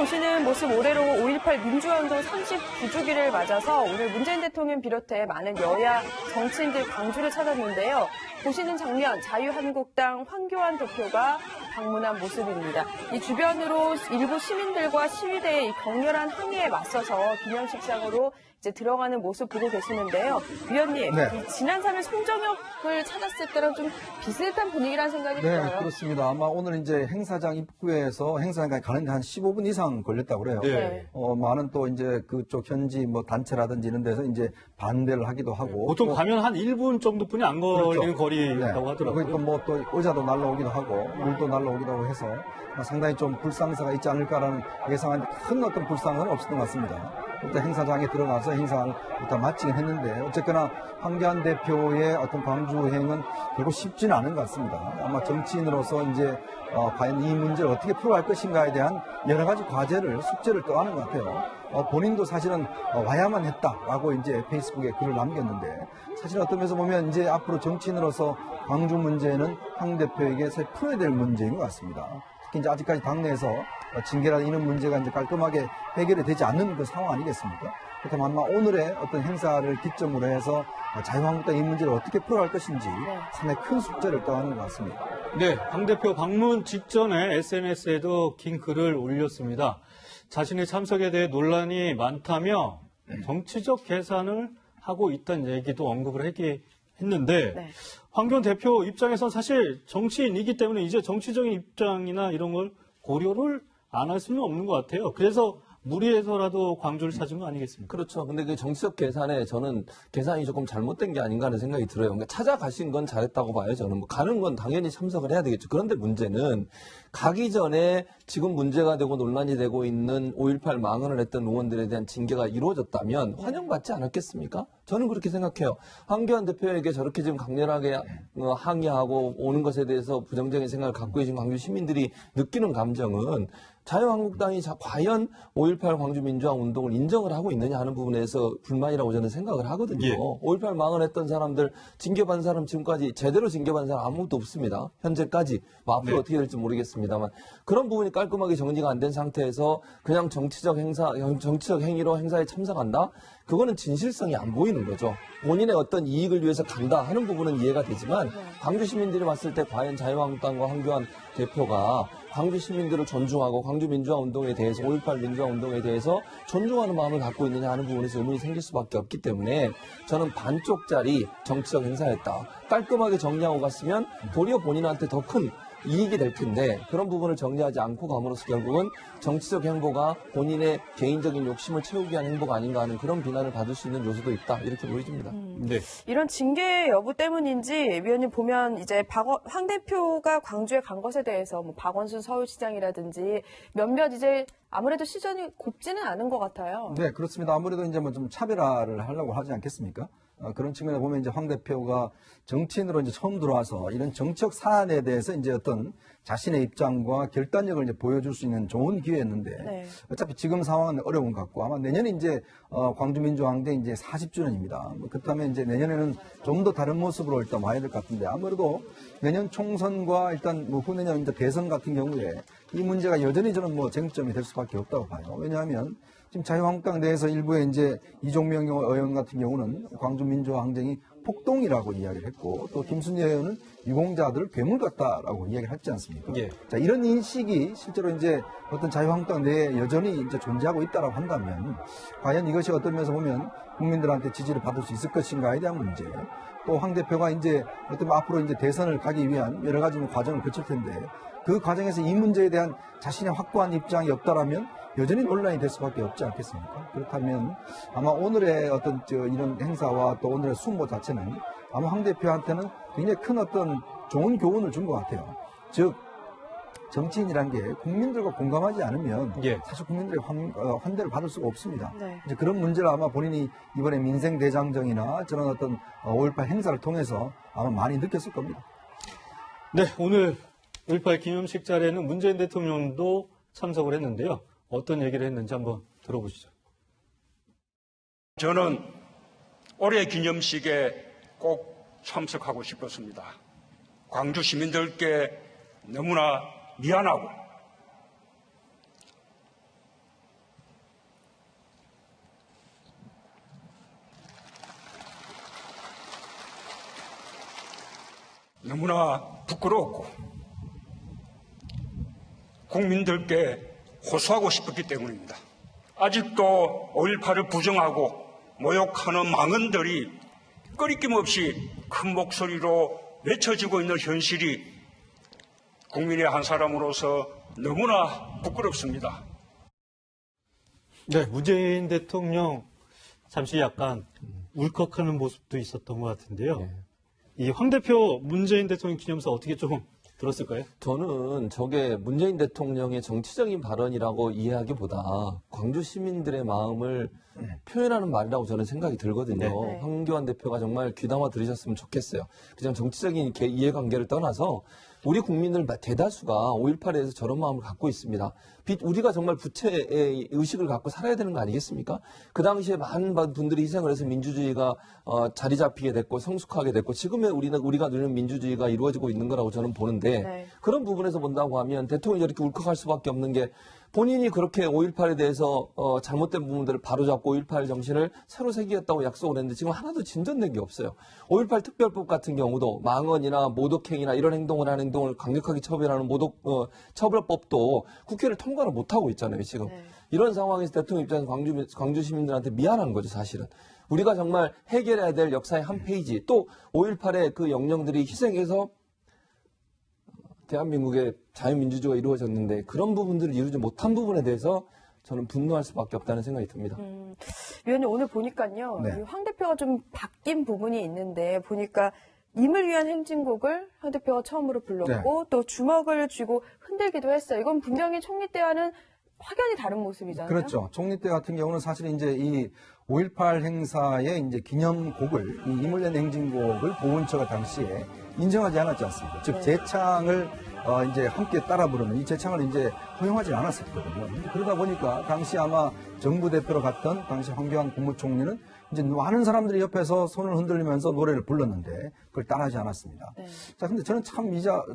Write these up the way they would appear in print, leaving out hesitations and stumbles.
보시는 모습 올해로 5.18 민주화운동 39주기를 맞아서 오늘 문재인 대통령 비롯해 많은 여야 정치인들 광주를 찾았는데요. 보시는 장면 자유한국당 황교안 대표가 방문한 모습입니다. 이 주변으로 일부 시민들과 시위대의 격렬한 항의에 맞서서 기념식장으로 이제 들어가는 모습 보고 계시는데요. 위원님, 네. 이 지난 3일 송정혁을 찾았을 때랑 좀 비슷한 분위기라는 생각이 들어요. 네, 그렇습니다. 아마 오늘 이제 행사장 입구에서 행사장까지 가는데 한 15분 이상 걸렸다고 그래요. 네. 많은 또 이제 그쪽 현지 뭐 단체라든지 이런 데서 이제 반대를 하기도 하고. 보통 가면 한 1분 정도뿐이 안 걸리는 그렇죠. 거리라고 하더라고요. 그러니까 뭐 또 의자도 날라오기도 하고 물도 날라오기도 하고 해서 상당히 좀 불상사가 있지 않을까라는 예상하는데 큰 어떤 불상은 없었던 것 같습니다. 일단 행사장에 들어가서 행사를 일단 마치긴 했는데 어쨌거나 황교안 대표의 어떤 광주행은 결국 쉽지는 않은 것 같습니다. 아마 정치인으로서 이제 과연 이 문제를 어떻게 풀어갈 것인가에 대한 여러 가지 과제를 숙제를 떠안은 것 같아요. 본인도 사실은 와야만 했다라고 이제 페이스북에 글을 남겼는데 사실 어떤 면에서 보면 이제 앞으로 정치인으로서 광주 문제는 황 대표에게 사실 풀어야 될 문제인 것 같습니다. 특히 이제 아직까지 당내에서 징계라는 이런 문제가 이제 깔끔하게 해결이 되지 않는 그 상황 아니겠습니까? 그렇다면 아마 오늘의 어떤 행사를 기점으로 해서 자유한국당 이 문제를 어떻게 풀어갈 것인지 상당히 큰 숙제를 떠안는 것 같습니다. 네, 황 대표 방문 직전에 SNS에도 긴 글을 올렸습니다. 자신의 참석에 대해 논란이 많다며 정치적 계산을 하고 있다는 얘기도 언급을 했는데 네. 황교안 대표 입장에선 사실 정치인이기 때문에 이제 정치적인 입장이나 이런 걸 고려를 안 할 수는 없는 것 같아요. 그래서 무리해서라도 광주를 찾은 거 아니겠습니까? 그렇죠. 근데 그 정치적 계산에 저는 계산이 조금 잘못된 게 아닌가 하는 생각이 들어요. 그러니까 찾아가신 건 잘했다고 봐요. 저는 뭐 가는 건 당연히 참석을 해야 되겠죠. 그런데 문제는 가기 전에 지금 문제가 되고 논란이 되고 있는 5.18 망언을 했던 의원들에 대한 징계가 이루어졌다면 환영받지 않았겠습니까? 저는 그렇게 생각해요. 황교안 대표에게 저렇게 지금 강렬하게 항의하고 오는 것에 대해서 부정적인 생각을 갖고 계신 광주 시민들이 느끼는 감정은 자유한국당이 과연 5.18 광주 민주화 운동을 인정을 하고 있느냐 하는 부분에서 불만이라고 저는 생각을 하거든요. 예. 5.18 망언했던 사람들 징계받은 사람 지금까지 제대로 징계받은 사람 아무것도 없습니다. 현재까지. 뭐 앞으로 네. 어떻게 될지 모르겠습니다만 그런 부분이 깔끔하게 정리가 안 된 상태에서 그냥 정치적 행위로 행사에 참석한다? 그거는 진실성이 안 보이는 거죠. 본인의 어떤 이익을 위해서 간다 하는 부분은 이해가 되지만 광주 시민들이 봤을 때 과연 자유한국당과 황교안 대표가 광주 시민들을 존중하고 광주 민주화 운동에 대해서 5.18 민주화 운동에 대해서 존중하는 마음을 갖고 있느냐 하는 부분에서 의문이 생길 수밖에 없기 때문에 저는 반쪽짜리 정치적 행사였다. 깔끔하게 정리하고 갔으면 도리어 본인한테 더 큰 이익이 될 텐데 그런 부분을 정리하지 않고 감으로써 결국은 정치적 행보가 본인의 개인적인 욕심을 채우기 위한 행보가 아닌가 하는 그런 비난을 받을 수 있는 요소도 있다 이렇게 보여집니다. 네. 이런 징계 여부 때문인지 위원님 보면 이제 황 대표가 광주에 간 것에 대해서 뭐 박원순 서울시장이라든지 몇몇 이제 아무래도 시선이 곱지는 않은 것 같아요. 네, 그렇습니다. 아무래도 이제 뭐 좀 차별화를 하려고 하지 않겠습니까? 그런 측면에 보면 이제 황 대표가 정치인으로 이제 처음 들어와서 이런 정책 사안에 대해서 이제 어떤 자신의 입장과 결단력을 이제 보여줄 수 있는 좋은 기회였는데 네. 어차피 지금 상황은 어려운 것 같고 아마 내년에 이제 광주 민주화운동 이제 40주년입니다. 그렇다면 이제 내년에는 좀 더 다른 모습으로 일단 와야 될 것 같은데 아무래도 내년 총선과 일단 뭐 후내년 이제 대선 같은 경우에 이 문제가 여전히 저는 뭐 쟁점이 될 수밖에 없다고 봐요. 왜냐하면 지금 자유한국당 내에서 일부의 이제 이종명 의원 같은 경우는 광주 민주화 항쟁이 폭동이라고 이야기를 했고 또 김순재 의원은 유공자들을 괴물 같다라고 이야기를 했지 않습니까? 예. 자, 이런 인식이 실제로 이제 어떤 자유한국당 내에 여전히 이제 존재하고 있다라고 한다면 과연 이것이 어떤 면에서 보면 국민들한테 지지를 받을 수 있을 것인가에 대한 문제. 또 황 대표가 이제 어떤 앞으로 이제 대선을 가기 위한 여러 가지 과정을 거칠 텐데 그 과정에서 이 문제에 대한 자신의 확고한 입장이 없다라면 여전히 논란이 될 수밖에 없지 않겠습니까? 그렇다면 아마 오늘의 어떤 이런 행사와 또 오늘의 순모 자체는 아마 황 대표한테는 굉장히 큰 어떤 좋은 교훈을 준 것 같아요. 즉 정치인이란 게 국민들과 공감하지 않으면 사실 국민들의 환대를 받을 수가 없습니다. 네. 이제 그런 문제를 아마 본인이 이번에 민생대장정이나 저런 어떤 5.18 행사를 통해서 아마 많이 느꼈을 겁니다. 네, 오늘 5.18 기념식 자리에는 문재인 대통령도 참석을 했는데요. 어떤 얘기를 했는지 한번 들어보시죠. 저는 올해 기념식에 꼭 참석하고 싶었습니다. 광주 시민들께 너무나 미안하고 너무나 부끄러웠고 국민들께 호소하고 싶었기 때문입니다. 아직도 5.18을 부정하고 모욕하는 망언들이 꺼리낌 없이 큰 목소리로 외쳐지고 있는 현실이 국민의 한 사람으로서 너무나 부끄럽습니다. 네, 문재인 대통령 잠시 약간 울컥하는 모습도 있었던 것 같은데요. 네. 이 황 대표 문재인 대통령 기념사 어떻게 좀 들었을까요? 저는 저게 문재인 대통령의 정치적인 발언이라고 이해하기보다 광주 시민들의 마음을 표현하는 말이라고 저는 생각이 들거든요. 네. 황교안 대표가 정말 귀담아 들으셨으면 좋겠어요. 그냥 정치적인 이해관계를 떠나서 우리 국민들 대다수가 5.18에 대해서 저런 마음을 갖고 있습니다. 우리가 정말 부채의 의식을 갖고 살아야 되는 거 아니겠습니까? 그 당시에 많은 분들이 희생을 해서 민주주의가 자리 잡히게 됐고 성숙하게 됐고 지금의 우리가 누리는 민주주의가 이루어지고 있는 거라고 저는 보는데 네. 그런 부분에서 본다고 하면 대통령이 저렇게 울컥할 수밖에 없는 게 본인이 그렇게 5.18에 대해서 잘못된 부분들을 바로잡고 5.18 정신을 새로 새기겠다고 약속을 했는데 지금 하나도 진전된 게 없어요. 5.18 특별법 같은 경우도 망언이나 모독행위나 이런 행동을 하는 행동을 강력하게 처벌하는 처벌법도 국회를 통과를 못하고 있잖아요, 지금. 네. 이런 상황에서 대통령 입장에서 광주 시민들한테 미안한 거죠, 사실은. 우리가 정말 해결해야 될 역사의 한 페이지, 또 5.18의 그 영령들이 희생해서 대한민국의 자유민주주의가 이루어졌는데 그런 부분들을 이루지 못한 부분에 대해서 저는 분노할 수밖에 없다는 생각이 듭니다. 위원님 오늘 보니까요. 네. 이 황 대표가 좀 바뀐 부분이 있는데 보니까 임을 위한 행진곡을 황 대표가 처음으로 불렀고 또 주먹을 쥐고 흔들기도 했어요. 이건 분명히 총리 때와는 확연히 다른 모습이잖아요. 그렇죠. 총리 때 같은 경우는 사실 이제 이 5.18 행사의 이제 기념곡을, 이 이물련 행진곡을 보훈처가 당시에 인정하지 않았지 않습니까? 즉, 재창을 이제 함께 따라 부르는 이 재창을 이제 허용하지 않았었거든요. 그러다 보니까 당시 아마 정부 대표로 갔던 당시 황교안 국무총리는 이제 많은 사람들이 옆에서 손을 흔들리면서 노래를 불렀는데 그걸 따라하지 않았습니다. 네. 자, 근데 저는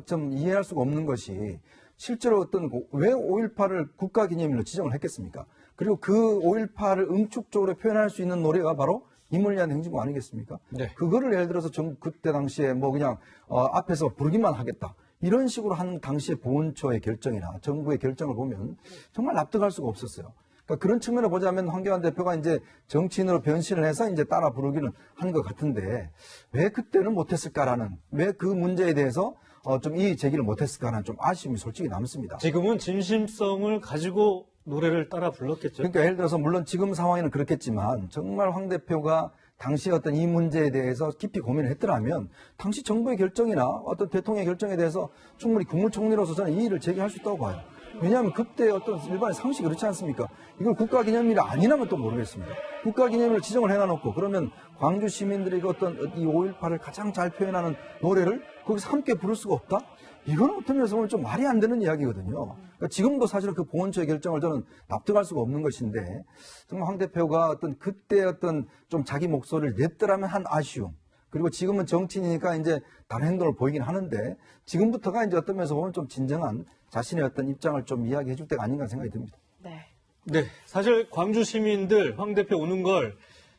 좀 이해할 수가 없는 것이 실제로 왜 5.18을 국가기념일로 지정을 했겠습니까? 그리고 그 5.18을 응축적으로 표현할 수 있는 노래가 바로 임을 위한 행진곡 아니겠습니까? 네. 그거를 예를 들어서 그때 당시에 뭐 그냥 앞에서 부르기만 하겠다. 이런 식으로 한 당시의 보훈처의 결정이나 정부의 결정을 보면 정말 납득할 수가 없었어요. 그러니까 그런 측면을 보자면 황교안 대표가 이제 정치인으로 변신을 해서 이제 따라 부르기는 한 것 같은데 왜 그때는 못했을까라는, 왜 그 문제에 대해서 좀 이의 제기를 못했을까라는 좀 아쉬움이 솔직히 남습니다. 지금은 진심성을 가지고 노래를 따라 불렀겠죠. 그러니까 예를 들어서 물론 지금 상황에는 그렇겠지만 정말 황 대표가 당시 어떤 이 문제에 대해서 깊이 고민을 했더라면 당시 정부의 결정이나 어떤 대통령의 결정에 대해서 충분히 국무총리로서 저는 이의를 제기할 수 있다고 봐요. 왜냐하면 그때 어떤 일반의 상식이 그렇지 않습니까? 이걸 국가기념일이 아니라면 또 모르겠습니다. 국가기념일을 지정을 해놔놓고 그러면 광주 시민들이 어떤 이 5.18을 가장 잘 표현하는 노래를 거기서 함께 부를 수가 없다? 이건 어떤 면에서 보면 좀 말이 안 되는 이야기거든요. 그러니까 지금도 사실은 그 보훈처의 결정을 저는 납득할 수가 없는 것인데 정말 황 대표가 어떤 그때 어떤 좀 자기 목소리를 냈더라면 한 아쉬움. 그리고 지금은 정치인이니까 이제 다른 행동을 보이긴 하는데 지금부터가 이제 어떤 면에서 보면 좀 진정한 자신의 어떤 입장을 좀 이야기해 줄 때가 아닌가 생각이 듭니다. 네. 네, 사실 광주 시민들 황 대표 오는 걸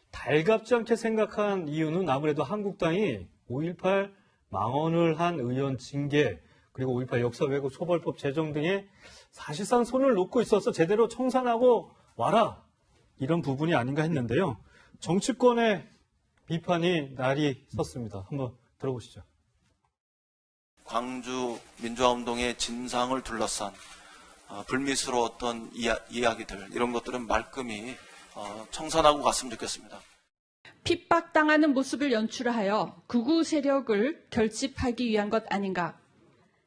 달갑지 않게 생각한 이유는 아무래도 한국당이 5.18 망언을 한 의원 징계 그리고 5.18 역사 왜곡 처벌법 제정 등에 사실상 손을 놓고 있어서 제대로 청산하고 와라 이런 부분이 아닌가 했는데요. 정치권의 비판이 날이 섰습니다. 한번 들어보시죠. 광주 민주화운동의 진상을 둘러싼 불미스러웠던 이야기들 이런 것들은 말끔히 청산하고 갔으면 좋겠습니다. 핍박당하는 모습을 연출하여 극우 세력을 결집하기 위한 것 아닌가.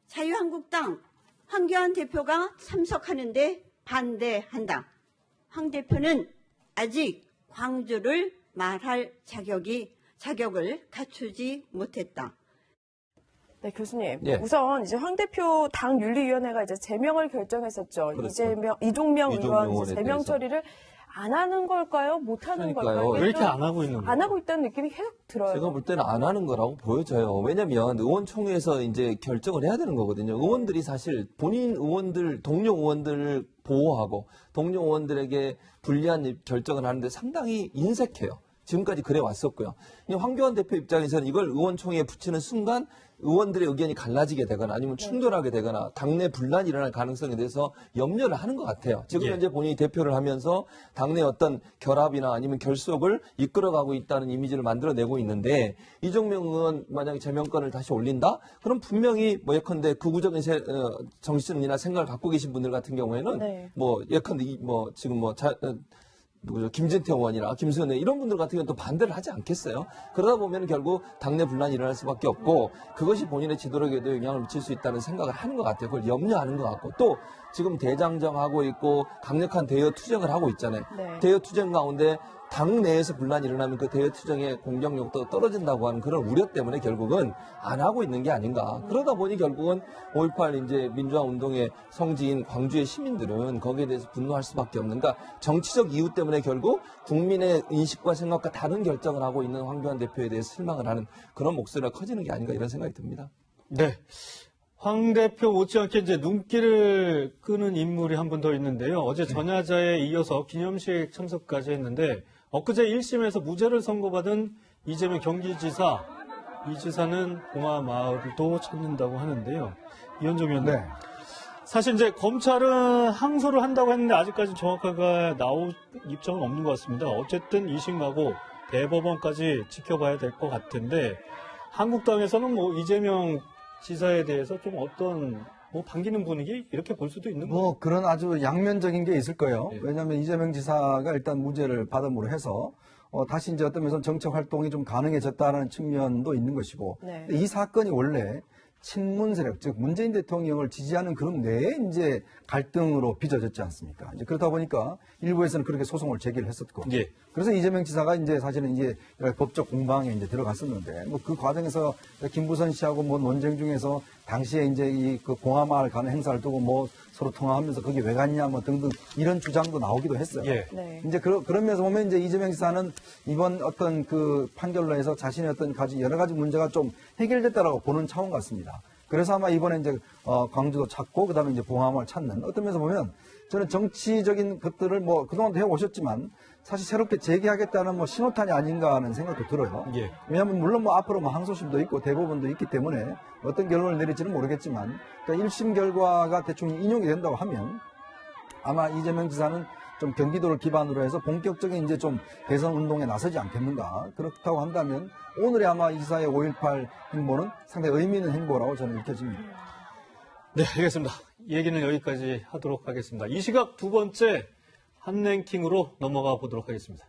자유한국당 황교안 대표가 참석하는데 반대한다. 황 대표는 아직 광주를 말할 자격을 갖추지 못했다. 네, 교수님. 예. 우선 이제 황 대표 당 윤리위원회가 이제 제명을 결정했었죠. 그렇죠. 이종명 의원 의원에 제명 대해서. 처리를 안 하는 걸까요? 못 하는 그러니까요. 걸까요? 왜 이렇게 안 하고 있는 거예요? 안 하고 있다는 느낌이 계속 들어요. 제가 볼 때는 안 하는 거라고 보여져요. 왜냐면 의원총회에서 이제 결정을 해야 되는 거거든요. 의원들이 사실 본인 의원들, 동료 의원들을 보호하고 동료 의원들에게 불리한 결정을 하는데 상당히 인색해요. 지금까지 그래 왔었고요. 이 황교안 대표 입장에서는 이걸 의원총회에 붙이는 순간 의원들의 의견이 갈라지게 되거나 아니면 충돌하게 되거나 당내 분란이 일어날 가능성에 대해서 염려를 하는 것 같아요. 지금 예. 현재 본인이 대표를 하면서 당내 어떤 결합이나 아니면 결속을 이끌어가고 있다는 이미지를 만들어내고 있는데 이정명 의원 만약에 제명권을 다시 올린다? 그럼 분명히 뭐 예컨대 극우적인 정신이나 생각을 갖고 계신 분들 같은 경우에는 네. 뭐 예컨대 지금 김진태 의원이나 김수현 의원 이런 분들 같은 경우는 또 반대를 하지 않겠어요? 그러다 보면 결국 당내 분란이 일어날 수밖에 없고 그것이 본인의 지도력에도 영향을 미칠 수 있다는 생각을 하는 것 같아요. 그걸 염려하는 것 같고 또 지금 대장정하고 있고 강력한 대여 투쟁을 하고 있잖아요. 네. 대여 투쟁 가운데 당 내에서 분란이 일어나면 그 대여 투쟁의 공격력도 떨어진다고 하는 그런 우려 때문에 결국은 안 하고 있는 게 아닌가. 그러다 보니 결국은 5.18 이제 민주화 운동의 성지인 광주의 시민들은 거기에 대해서 분노할 수밖에 없는. 그러니까 정치적 이유 때문에 결국 국민의 인식과 생각과 다른 결정을 하고 있는 황교안 대표에 대해서 실망을 하는 그런 목소리가 커지는 게 아닌가 이런 생각이 듭니다. 네. 황 대표 못지않게 이제 눈길을 끄는 인물이 한 분 더 있는데요. 어제 전야자에 이어서 기념식 참석까지 했는데 엊그제 1심에서 무죄를 선고받은 이재명 경기지사, 이 지사는 봉화마을도 찾는다고 하는데요. 이현정 의원님. 네. 사실 이제 검찰은 항소를 한다고 했는데 아직까지 정확하게 나올 입장은 없는 것 같습니다. 어쨌든 2심 가고 대법원까지 지켜봐야 될 것 같은데 한국당에서는 뭐 이재명 지사에 대해서 좀 어떤 반기는 분위기 이렇게 볼 수도 있는 거예요. 그런 아주 양면적인 게 있을 거예요. 네. 왜냐하면 이재명 지사가 일단 무죄를 받음으로 해서 다시 이제 어떤 면에서 정책 활동이 좀 가능해졌다는 측면도 있는 것이고 네. 이 사건이 원래 친문 세력, 즉 문재인 대통령을 지지하는 그룹 내에 이제 갈등으로 빚어졌지 않습니까? 이제 그러다 보니까 일부에서는 그렇게 소송을 제기를 했었고, 예. 그래서 이재명 지사가 이제 사실은 이제 법적 공방에 이제 들어갔었는데, 뭐 그 과정에서 김부선 씨하고 뭐 논쟁 중에서 당시에 이제 그 봉화마을 가는 행사를 두고 뭐 서로 통화하면서 거기 왜 갔냐 뭐 등등 이런 주장도 나오기도 했어요. 예. 네. 이제 그런 면에서 보면 이제 이재명 지사는 이번 어떤 그 판결로 해서 자신의 어떤 여러 가지 문제가 좀 해결됐다라고 보는 차원 같습니다. 그래서 아마 이번에 이제 광주도 찾고 그다음에 이제 봉화마을 찾는 어떤 면에서 보면 저는 정치적인 것들을 뭐 그동안 해오셨지만 사실 새롭게 재개하겠다는 뭐 신호탄이 아닌가 하는 생각도 들어요. 예. 왜냐하면 물론 뭐 앞으로 뭐 항소심도 있고 대법원도 있기 때문에 어떤 결론을 내릴지는 모르겠지만 그러니까 1심 결과가 대충 인용이 된다고 하면 아마 이재명 지사는 좀 경기도를 기반으로 해서 본격적인 이제 좀 대선 운동에 나서지 않겠는가. 그렇다고 한다면 오늘의 아마 이 지사의 5.18 행보는 상당히 의미 있는 행보라고 저는 느껴집니다. 네, 알겠습니다. 얘기는 여기까지 하도록 하겠습니다. 이 시각 두 번째 한 랭킹으로 넘어가 보도록 하겠습니다.